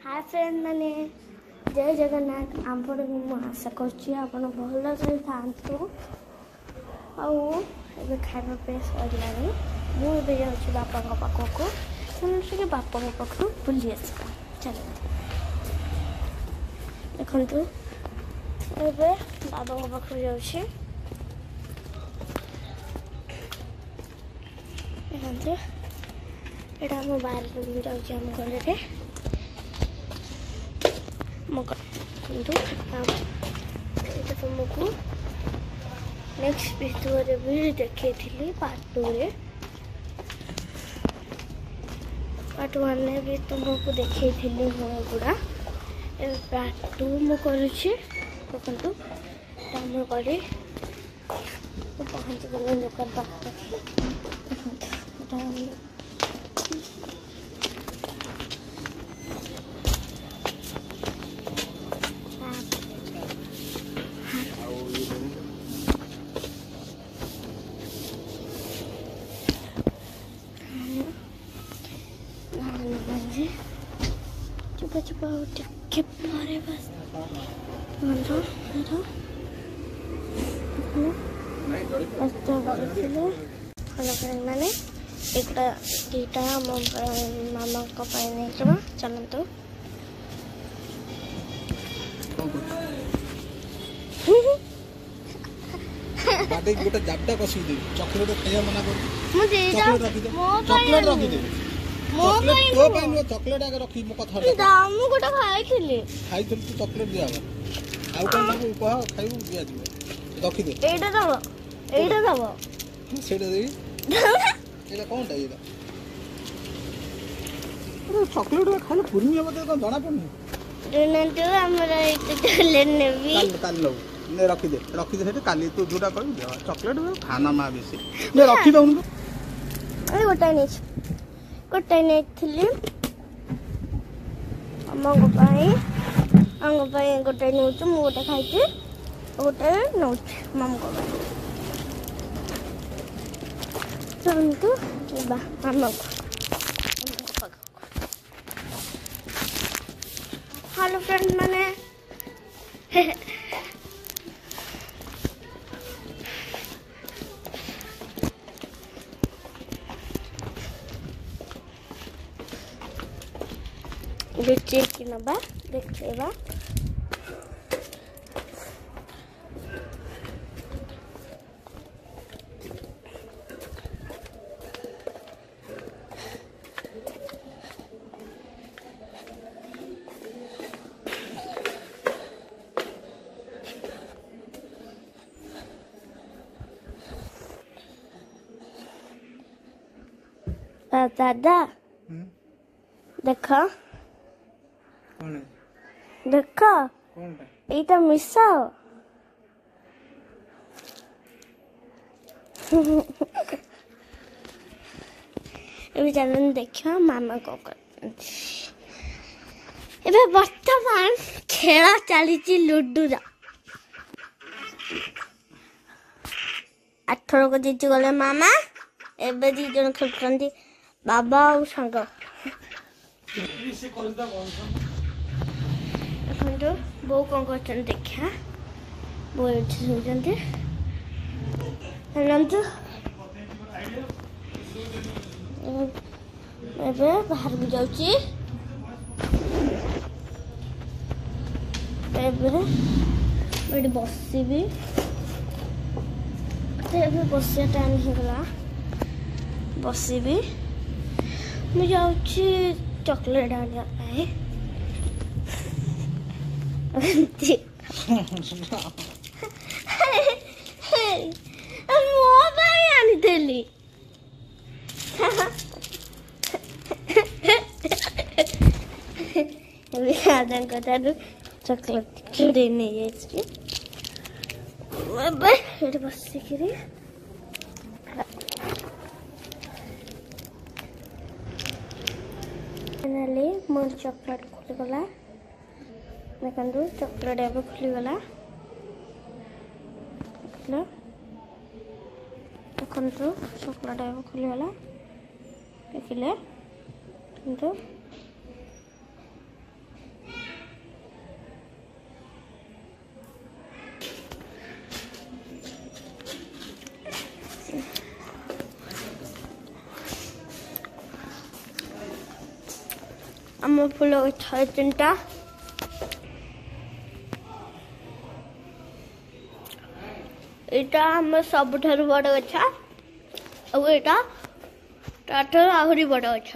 Hi friend मैंने जय जगन्नाथ आपन आशा कर भल था खावा पे सरला मुझे जाऊँ बापा पाखक चलो बापा पाख बुली आस चल देखु बाबा पाख जाऊँ देखो ये बाहर जाऊँ गले तुमको नेक्स्ट वीडियो भी देखी पार्ट 2 रे पार्ट 1 में भी तुमको देखी गुड़ा पार्ट 2 मु करुँची देखो टाइम कर पहुँच गले दुकान पाखी चुपा चुपा टिके पारे बस हेलो फ्रेंड मैंने एक दीटा मामा को नहीं चलते बाटे गोटे जाबटा कसी दे चॉकलेट खाया मना कर मुझे चॉकलेट रखी दे चॉकलेट तो पाइन चॉकलेट आगे रखी मो कथा दाम गोटा खाइथिले खाइथल तू चॉकलेट दिया आउ कोन को उपहार खाइबू दिया दियो रखी दे एटा दबो सेटा दे एटा कोनटा एटा अरे चॉकलेट खाले पुरमी मते कोन जाना पड़नी रेनंतो हमरा एटा लेनेबी काल लो ने रखी दे सेटा काली तू जोटा कर दिया चॉकलेट खाना मा बेसी ने रखी दउन अरे गोटे नहीं गोटे नौ गोटे खाई गोटे नौ मामू को चलतु मामा को हेलो फ्रेंड मैंने देखिए नबा देखा दादा देखा देख ये मिसा चलन देखा मामा को बर्तमान खेल चली लुडू आठर को जीति गले मामा एवं दी जन खेल बाबा और सांग बो कौन कर देखा बो सुनते बाहर को जाऊँगी बसबी बस टाइम होगा बसबी मुझे जाऊँगी चॉकलेट आने आनी चॉकलेट चुरी नहीं बसिक मोर चॉकलेट खुलीगला देखो चॉकलेट एवं खुलीगला देखो चॉकलेट एवं खुलीगला देखिले आम फूल गछ 3टा एटा आम सबुठारु बड़ गछ आउ एटा ताठर आहुरी बड़ गछ।